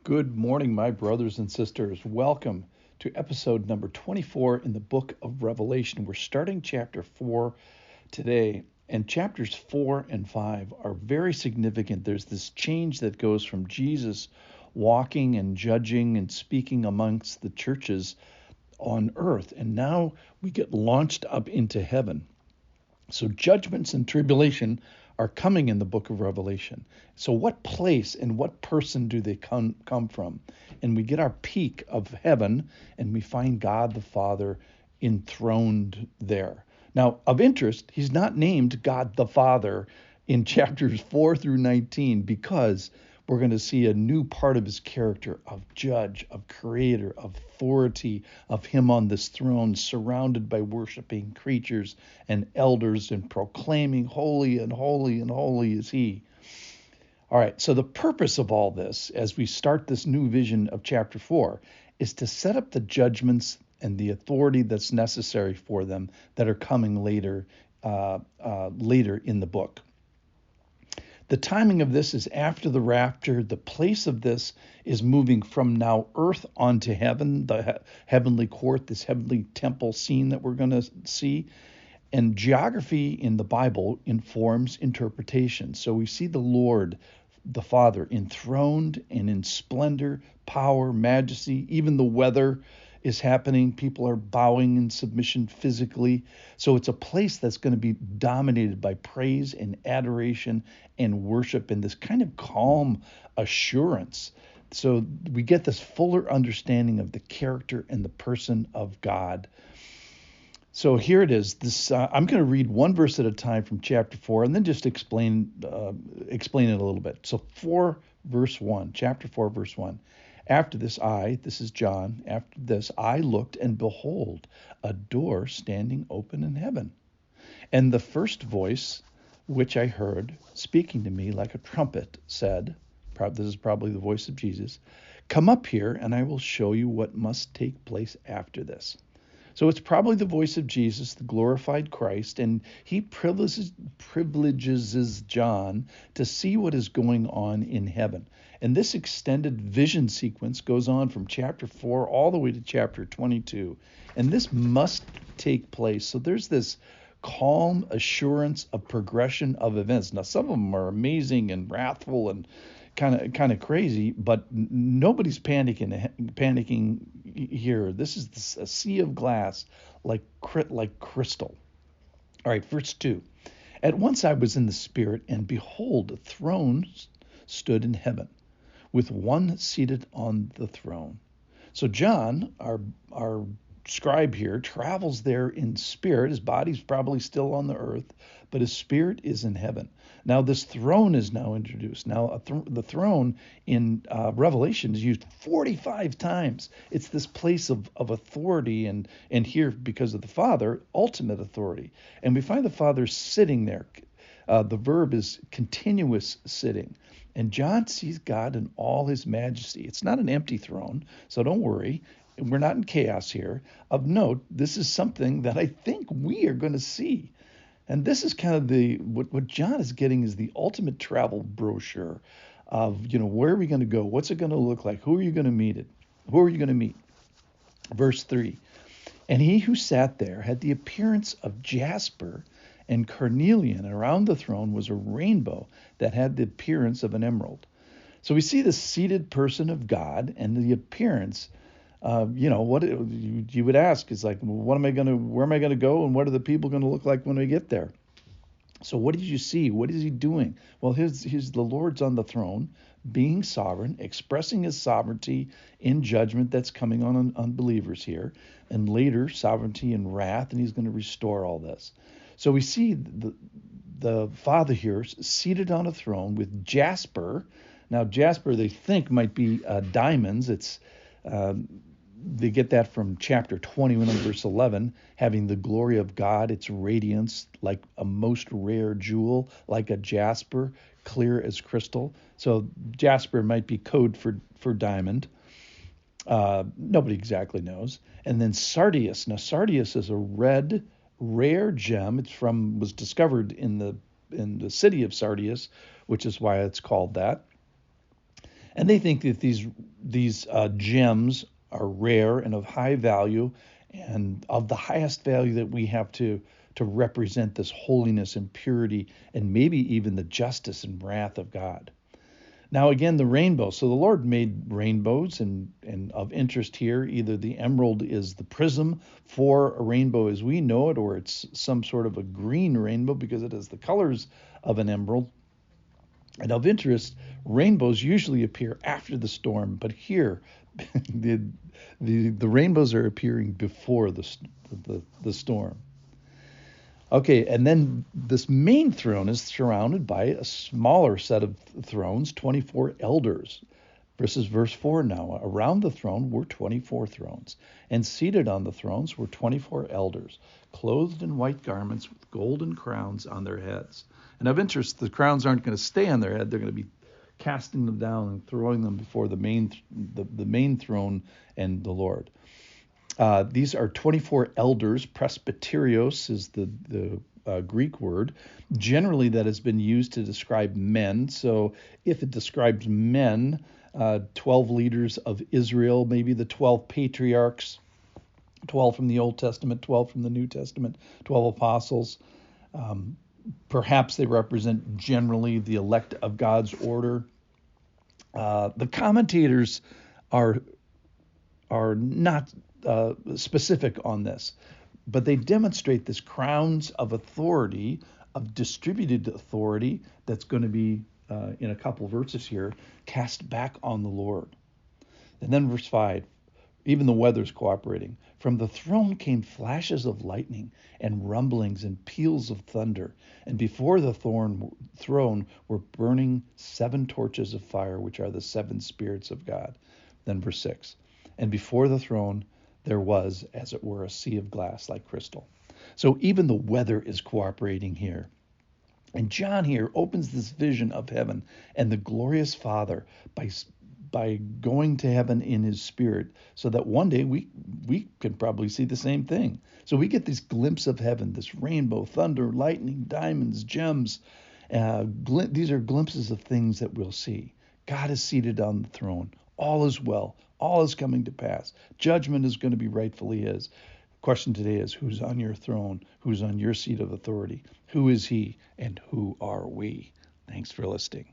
Good morning, my brothers and sisters. Welcome to episode number 24 in the book of Revelation. We're starting chapter 4 today, and chapters 4 and 5 are very significant. There's this change that goes from Jesus walking and judging and speaking amongst the churches on earth, and now we get launched up into heaven. So judgments and tribulation are coming in the book of Revelation. So what place and what person do they come from? And we get our peak of heaven, and we find God the Father enthroned there. Now, of interest, he's not named God the Father in chapters 4 through 19 because we're going to see a new part of his character of judge, of creator, of authority, of him on this throne, surrounded by worshiping creatures and elders and proclaiming holy and holy and holy is he. All right, so the purpose of all this, as we start this new vision of chapter 4, is to set up the judgments and the authority that's necessary for them that are coming later in the book. The timing of this is after the rapture. The place of this is moving from now earth onto heaven, the heavenly court, this heavenly temple scene that we're going to see. And geography in the Bible informs interpretation. So we see the Lord, the Father, enthroned and in splendor, power, majesty. Even the weather is happening. People are bowing in submission physically. So it's a place that's going to be dominated by praise and adoration and worship and this kind of calm assurance. So we get this fuller understanding of the character and the person of God. So here it is. I'm going to read one verse at a time from chapter 4 and then just explain it a little bit. So chapter 4, verse 1. After this, this is John, after this, I looked, and behold, a door standing open in heaven. And the first voice which I heard, speaking to me like a trumpet, said, this is probably the voice of Jesus, come up here, and I will show you what must take place after this. So it's probably the voice of Jesus, the glorified Christ, and he privileges John to see what is going on in heaven. And this extended vision sequence goes on from chapter 4 all the way to chapter 22. And this must take place. So there's this calm assurance of progression of events. Now, some of them are amazing and wrathful and kind of crazy, but nobody's panicking here. This is a sea of glass like crystal. All right, verse 2. At once I was in the Spirit, and behold, a throne stood in heaven, with one seated on the throne. So John, our scribe here, travels there in spirit. His body's probably still on the earth, but his spirit is in heaven. Now this throne is now introduced. Now the throne in Revelation is used 45 times. It's this place of authority, and here, because of the Father, ultimate authority. And we find the Father sitting there. The verb is continuous sitting. And John sees God in all his majesty. It's not an empty throne, so don't worry. We're not in chaos here. Of note, this is something that I think we are going to see. And this is kind of what John is getting is the ultimate travel brochure of, where are we going to go? What's it going to look like? Who are you going to meet? Who are you going to meet? Verse 3. And he who sat there had the appearance of jasper and carnelian, and around the throne was a rainbow that had the appearance of an emerald. So we see the seated person of God, and the appearance, what you would ask is like, where am I going to go, and what are the people going to look like when we get there? So what did you see? What is he doing? Well, the Lord's on the throne, being sovereign, expressing his sovereignty in judgment that's coming on unbelievers here, and later sovereignty in wrath, and he's going to restore all this. So we see the Father here seated on a throne with jasper. Now, jasper they think might be diamonds. It's they get that from chapter 21 and verse 11, having the glory of God, its radiance like a most rare jewel, like a jasper, clear as crystal. So jasper might be code for diamond. Nobody exactly knows. And then sardius. Now, sardius is a red, rare gem. Was discovered in the city of Sardius, which is why it's called that. And they think that these gems are rare and of high value and of the highest value that we have to represent this holiness and purity and maybe even the justice and wrath of God. Now, again, the rainbow. So the Lord made rainbows, and of interest here, either the emerald is the prism for a rainbow as we know it, or it's some sort of a green rainbow because it has the colors of an emerald. And of interest, rainbows usually appear after the storm, but here the rainbows are appearing before the storm. Okay, and then this main throne is surrounded by a smaller set of thrones, 24 elders. Verse 4 now. Around the throne were 24 thrones, and seated on the thrones were 24 elders, clothed in white garments with golden crowns on their heads. And of interest, the crowns aren't going to stay on their head. They're going to be casting them down and throwing them before the main throne and the Lord. These are 24 elders. Presbyterios is the Greek word. Generally, that has been used to describe men. So if it describes men, 12 leaders of Israel, maybe the 12 patriarchs, 12 from the Old Testament, 12 from the New Testament, 12 apostles. Perhaps they represent generally the elect of God's order. The commentators are not specific on this, but they demonstrate this crowns of authority, of distributed authority that's going to be, in a couple verses here, cast back on the Lord. And then verse 5, even the weather's cooperating. From the throne came flashes of lightning and rumblings and peals of thunder. And before the throne were burning 7 torches of fire, which are the 7 spirits of God. Then verse 6, and before the throne there was, as it were, a sea of glass like crystal. So even the weather is cooperating here. And John here opens this vision of heaven and the glorious Father by going to heaven in his spirit, so that one day we can probably see the same thing. So we get this glimpse of heaven, this rainbow, thunder, lightning, diamonds, gems. These are glimpses of things that we'll see. God is seated on the throne. All is well. All is coming to pass. Judgment is going to be rightfully his. Question today is, who's on your throne? Who's on your seat of authority? Who is he and who are we? Thanks for listening.